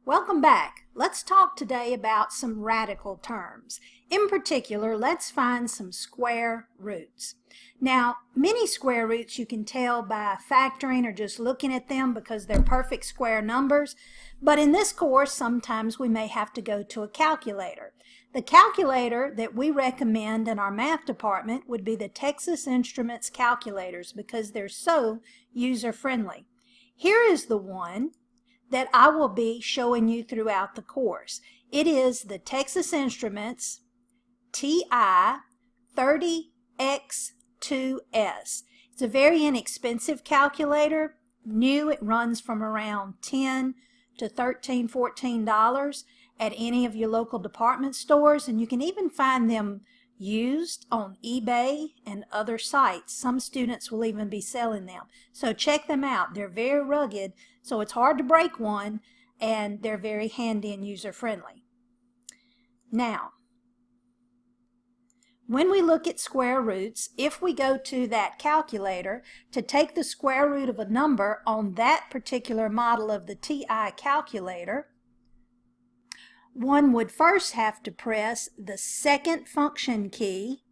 Welcome back. Let's talk today about some radical terms. In particular, let's find some square roots. Now, many square roots you can tell by factoring or just looking at them because they're perfect square numbers, but in this course, sometimes we may have to go to a calculator. The calculator that we recommend in our math department would be the Texas Instruments calculators because they're so user-friendly. Here is the one that I will be showing you throughout the course. It is the Texas Instruments TI 30X2S. It's a very inexpensive calculator. New, it runs from around $10 to $13, $14 at any of your local department stores, and you can even find them used on eBay and other sites. Some students will even be selling them. So check them out. They're very rugged, so it's hard to break one, and they're very handy and user-friendly. Now, when we look at square roots, if we go to that calculator to take the square root of a number on that particular model of the TI calculator, one would first have to press the second function key.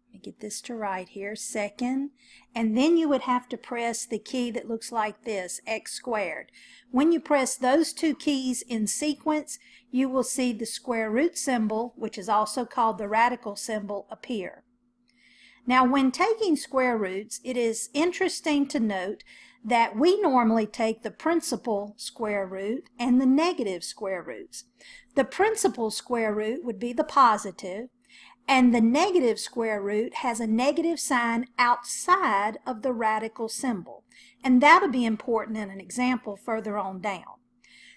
Let me get this to right here, second, and then you would have to press the key that looks like this, x squared. When you press those two keys in sequence, you will see the square root symbol, which is also called the radical symbol, appear. Now, when taking square roots, it is interesting to note that we normally take the principal square root and the negative square roots. The principal square root would be the positive, and the negative square root has a negative sign outside of the radical symbol. And that'll be important in an example further on down.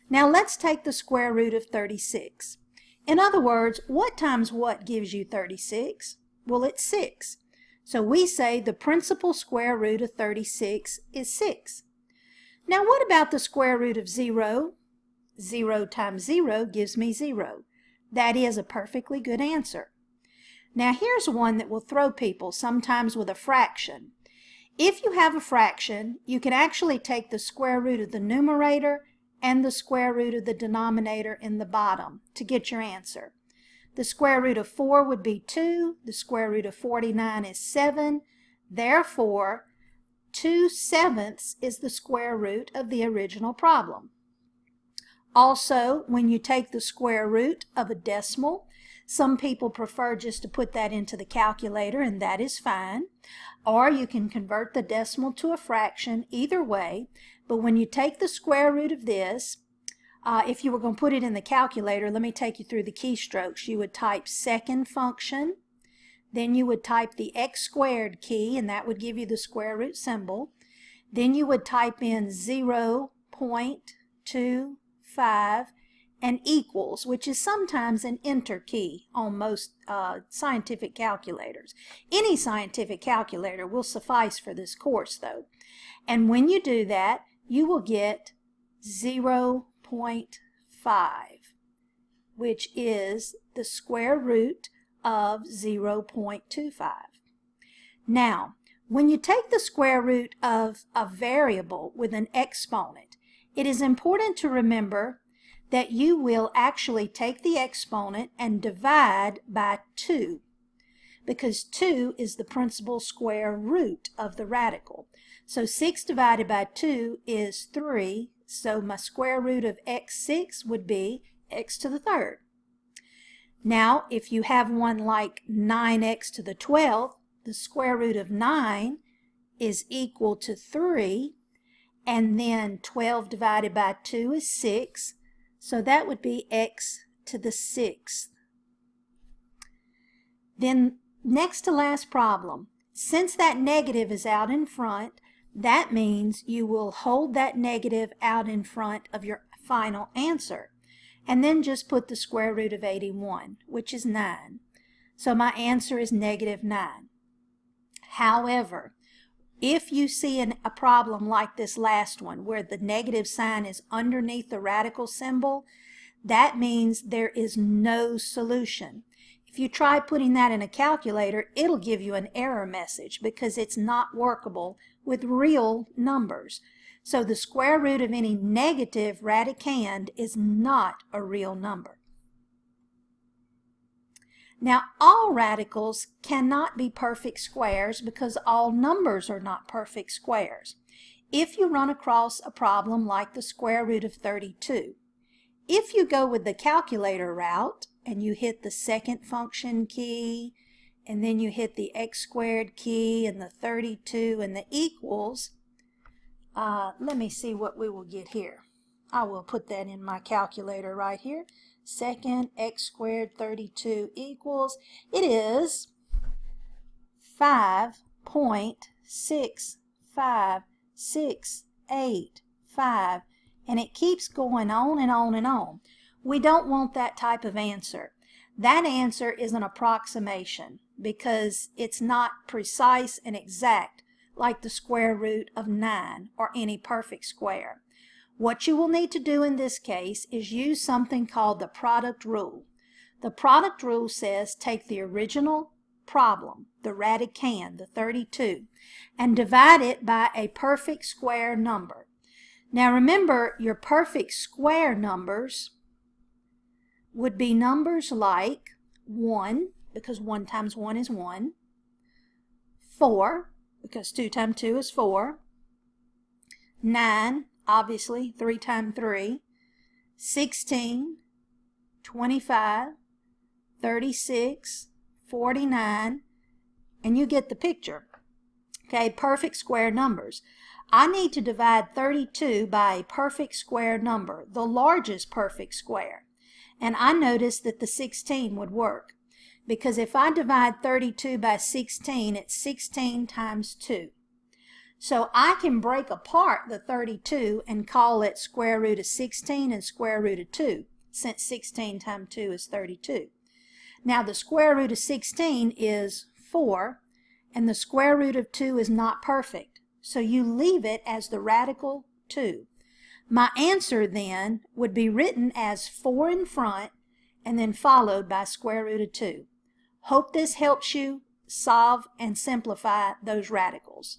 Now let's take the square root of 36. In other words, what times what gives you 36? Well, it's 6. So we say the principal square root of 36 is 6. Now what about the square root of 0? 0 times 0 gives me 0. That is a perfectly good answer. Now here's one that will throw people sometimes with a fraction. If you have a fraction, you can actually take the square root of the numerator and the square root of the denominator in the bottom to get your answer. The square root of 4 would be 2. The square root of 49 is 7. Therefore, 2/7 is the square root of the original problem. Also, when you take the square root of a decimal, some people prefer just to put that into the calculator, and that is fine. Or you can convert the decimal to a fraction, either way. But when you take the square root of this, if you were going to put it in the calculator, let me take you through the keystrokes. You would type second function, then you would type the x squared key, and that would give you the square root symbol. Then you would type in 0.25 and equals, which is sometimes an enter key on most scientific calculators. Any scientific calculator will suffice for this course, though. And when you do that, you will get 0.5, which is the square root of 0.25. Now, when you take the square root of a variable with an exponent, it is important to remember that you will actually take the exponent and divide by 2, because 2 is the principal square root of the radical. So 6 divided by 2 is 3, so my square root of x6 would be x to the third. Now, if you have one like 9x to the 12th, the square root of 9 is equal to 3, and then 12 divided by 2 is 6, so that would be x to the 6th. Then, next to last problem, since that negative is out in front, that means you will hold that negative out in front of your final answer, and then just put the square root of 81, which is 9. So my answer is -9. However, if you see a problem like this last one, where the negative sign is underneath the radical symbol, that means there is no solution. If you try putting that in a calculator, it'll give you an error message because it's not workable with real numbers. So the square root of any negative radicand is not a real number. Now, all radicals cannot be perfect squares because all numbers are not perfect squares. If you run across a problem like the square root of 32, if you go with the calculator route and you hit the second function key, and then you hit the x squared key and the 32 and the equals, let me see what we will get here. I will put that in my calculator right here. Second x squared 32 equals, it is 5.65685, and it keeps going on and on and on. We don't want that type of answer. That answer is an approximation because it's not precise and exact like the square root of 9 or any perfect square. What you will need to do in this case is use something called the product rule. The product rule says take the original problem, the radicand, the 32, and divide it by a perfect square number. Now remember, your perfect square numbers would be numbers like 1, because 1 times 1 is 1, 4, because 2 times 2 is 4, 9, obviously 3 times 3, 16, 25, 36, 49, and you get the picture. Okay, perfect square numbers. I need to divide 32 by a perfect square number, the largest perfect square. And I noticed that the 16 would work, because if I divide 32 by 16, it's 16 times 2. So I can break apart the 32 and call it square root of 16 and square root of 2, since 16 times 2 is 32. Now the square root of 16 is 4, and the square root of 2 is not perfect, so you leave it as the radical 2. My answer then would be written as 4 in front and then followed by square root of 2. Hope this helps you solve and simplify those radicals.